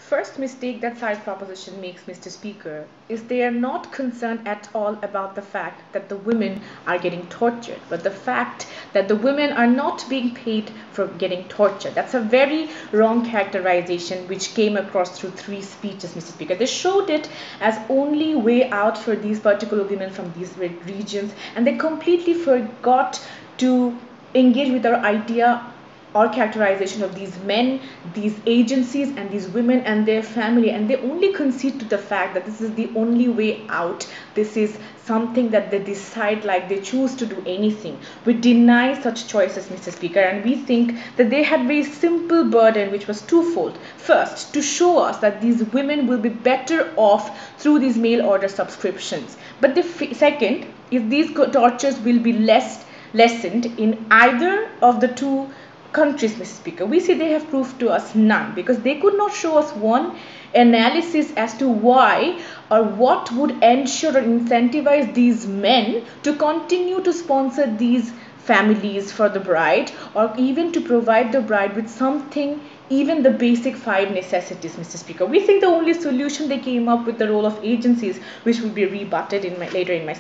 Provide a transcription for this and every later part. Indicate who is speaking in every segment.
Speaker 1: First mistake that side proposition makes, Mr. Speaker, is they are not concerned at all about the fact that the women are getting tortured, but the fact that the women are not being paid for getting tortured. That's a very wrong characterization which came across through three speeches, Mr. Speaker. They showed it as only way out for these particular women from these regions, and they completely forgot to engage with our idea or characterization of these men, these agencies, and these women and their family, and they only concede to the fact that this is the only way out. This is something that they decide, like they choose to do anything. We deny such choices, Mr. Speaker, and we think that they had very simple burden which was twofold. First, to show us that these women will be better off through these mail order subscriptions. But the second is these tortures will be lessened in either of the two countries, Mr. Speaker. We see they have proved to us none, because they could not show us one analysis as to why or what would ensure or incentivize these men to continue to sponsor these families for the bride, or even to provide the bride with something, even the basic five necessities, Mr. Speaker. We think the only solution they came up with the role of agencies, which will be rebutted later in my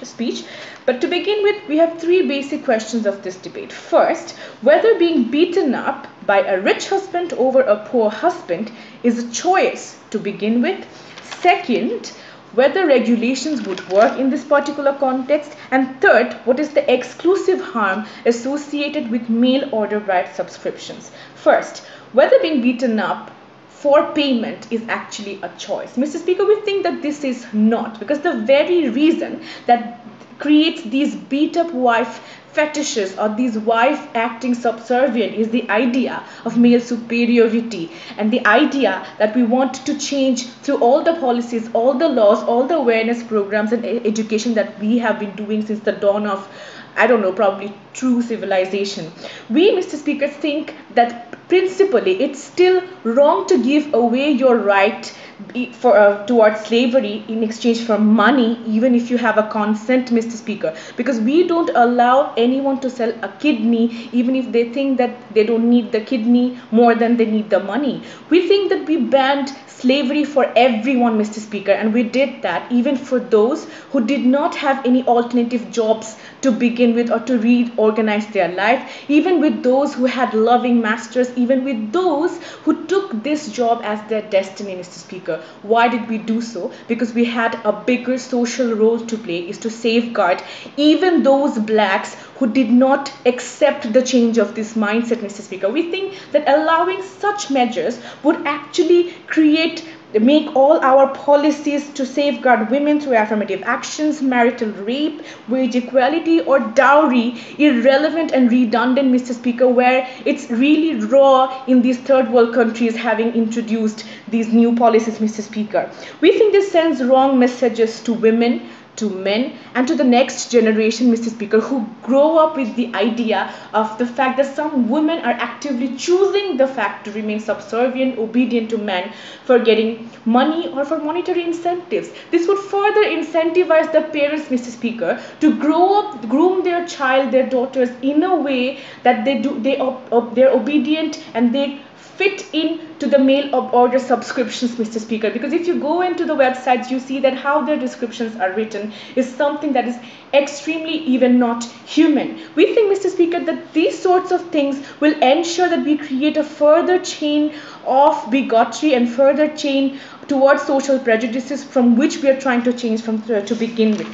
Speaker 1: speech. But to begin with, we have three basic questions of this debate. First, whether being beaten up by a rich husband over a poor husband is a choice to begin with. Second, whether regulations would work in this particular context. And third, what is the exclusive harm associated with mail order bride subscriptions. First, whether being beaten up for payment is actually a choice. Mr. Speaker, we think that this is not, because the very reason that creates these beat up wife fetishes, or these wife acting subservient, is the idea of male superiority, and the idea that we want to change through all the policies, all the laws, all the awareness programs and education that we have been doing since the dawn of, I don't know, probably true civilization. We, Mr. Speaker, think that principally it's still wrong to give away your right towards slavery in exchange for money, even if you have a consent, Mr. Speaker, because we don't allow anyone to sell a kidney even if they think that they don't need the kidney more than they need the money. We think that we banned slavery for everyone, Mr. Speaker, and we did that even for those who did not have any alternative jobs to begin with, or to reorganize their life, even with those who had loving masters, even with those who took this job as their destiny, Mr. Speaker. Why did we do so? Because we had a bigger social role to play, is to safeguard even those blacks who did not accept the change of this mindset, Mr. Speaker. We think that allowing such measures would actually make all our policies to safeguard women through affirmative actions, marital rape, wage equality, or dowry irrelevant and redundant, Mr. Speaker, where it's really raw in these third world countries having introduced these new policies, Mr. Speaker. We think this sends wrong messages to women, to men, and to the next generation, Mr. Speaker, who grow up with the idea of the fact that some women are actively choosing the fact to remain subservient, obedient to men for getting money or for monetary incentives. This would further incentivize the parents, Mr. Speaker, to grow up, groom their child, their daughters in a way that they're obedient and they fit in to the mail order subscriptions, Mr. Speaker, because if you go into the websites, you see that how their descriptions are written is something that is extremely even not human. We think, Mr. Speaker, that these sorts of things will ensure that we create a further chain of bigotry and further chain towards social prejudices from which we are trying to change to begin with.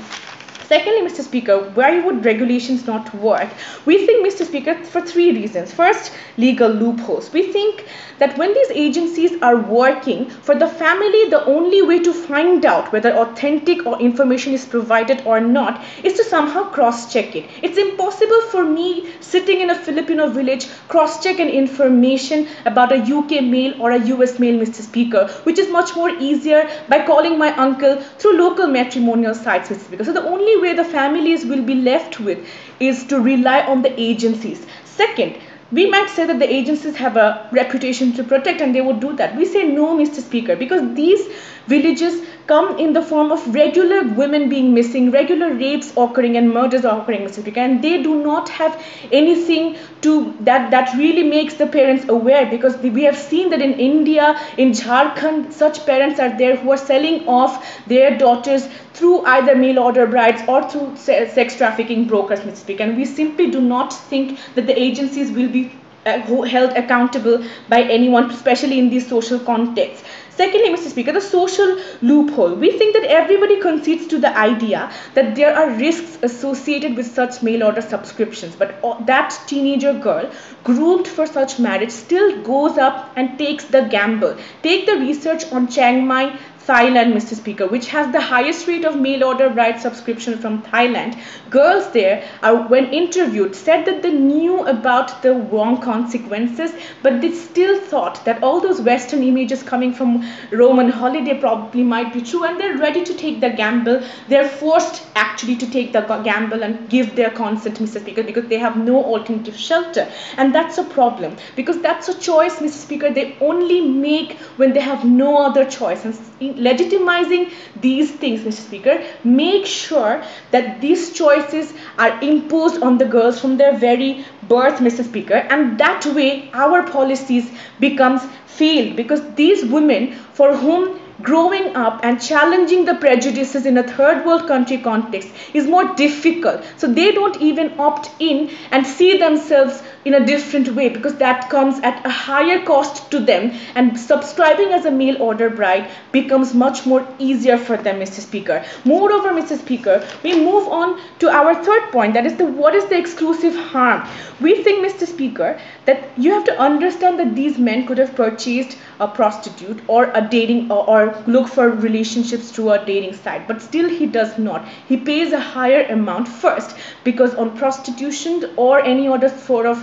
Speaker 1: Secondly, Mr. Speaker, why would regulations not work? We think, Mr. Speaker, for three reasons. First, legal loopholes. We think that when these agencies are working for the family, the only way to find out whether authentic or information is provided or not is to somehow cross-check it. It's impossible for me, sitting in a Filipino village, cross-check an information about a UK mail or a US mail, Mr. Speaker, which is much more easier by calling my uncle through local matrimonial sites, Mr. Speaker. So the only way the families will be left with is to rely on the agencies. Second, we might say that the agencies have a reputation to protect and they would do that. We say no, Mr. Speaker, because these villages come in the form of regular women being missing, regular rapes occurring and murders occurring, Mr. Speaker, and they do not have anything to that really makes the parents aware, because we have seen that in India, in Jharkhand, such parents are there who are selling off their daughters through either mail order brides or through sex trafficking brokers, Mr. Speaker, and we simply do not think that the agencies will be held accountable by anyone, especially in these social contexts. Secondly, Mr. Speaker, the social loophole. We think that everybody concedes to the idea that there are risks associated with such mail order subscriptions, but that teenager girl groomed for such marriage still goes up and takes the gamble. Take the research on Chiang Mai, Thailand, Mr. Speaker, which has the highest rate of mail order bride subscription from Thailand. Girls there, when interviewed, said that they knew about the wrong consequences, but they still thought that all those Western images coming from Roman holiday probably might be true, and they're ready to take the gamble. They're forced actually to take the gamble and give their consent, Mr. Speaker, because they have no alternative shelter. And that's a problem, because that's a choice, Mr. Speaker, they only make when they have no other choice. And legitimizing these things, Mr. Speaker, make sure that these choices are imposed on the girls from their very birth, Mr. Speaker, and that way our policies becomes failed, because these women for whom growing up and challenging the prejudices in a third world country context is more difficult, so they don't even opt in and see themselves in a different way, because that comes at a higher cost to them, and subscribing as a mail order bride becomes much more easier for them, Mr. Speaker. Moreover, Mr. Speaker, we move on to our third point, that is what is the exclusive harm. We think, Mr. Speaker, that you have to understand that these men could have purchased a prostitute or a dating or look for relationships through a dating site, but still he does not. He pays a higher amount first, because on prostitution or any other sort of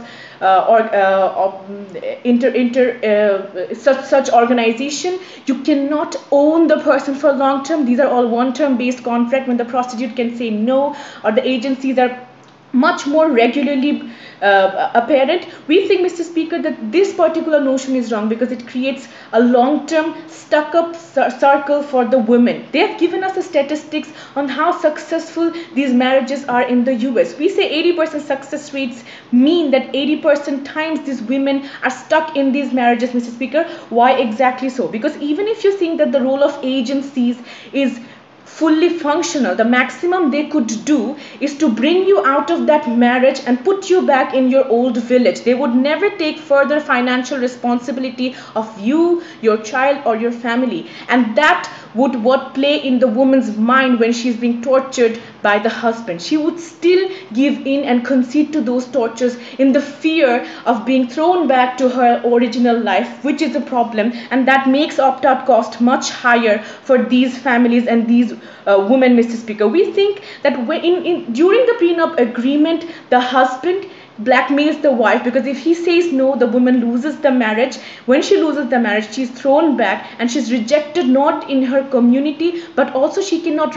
Speaker 1: such organization, you cannot own the person for long term. These are all one term based contract, when the prostitute can say no, or the agencies are much more regularly apparent. We think, Mr. Speaker, that this particular notion is wrong, because it creates a long-term stuck-up circle for the women. They have given us the statistics on how successful these marriages are in the US. We say 80% success rates mean that 80% times these women are stuck in these marriages, Mr. Speaker. Why exactly so? Because even if you think that the role of agencies is fully functional, the maximum they could do is to bring you out of that marriage and put you back in your old village. They would never take further financial responsibility of you, your child, or your family, and that would what play in the woman's mind when she's being tortured by the husband. She would still give in and concede to those tortures in the fear of being thrown back to her original life, which is a problem, and that makes opt-out cost much higher for these families and these women, Mr. Speaker. We think that during the prenup agreement, the husband blackmails the wife, because if he says no, the woman loses the marriage. When she loses the marriage, she's thrown back and she's rejected, not in her community, but also she cannot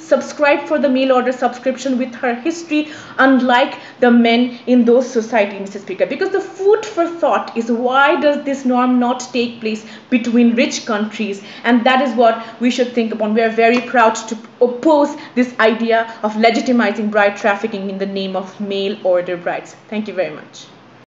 Speaker 1: subscribe for the mail order subscription with her history, unlike the men in those societies, Mr. Speaker. Because the food for thought is, why does this norm not take place between rich countries? And that is what we should think about. We are very proud to oppose this idea of legitimizing bride trafficking in the name of mail order brides. Thank you very much.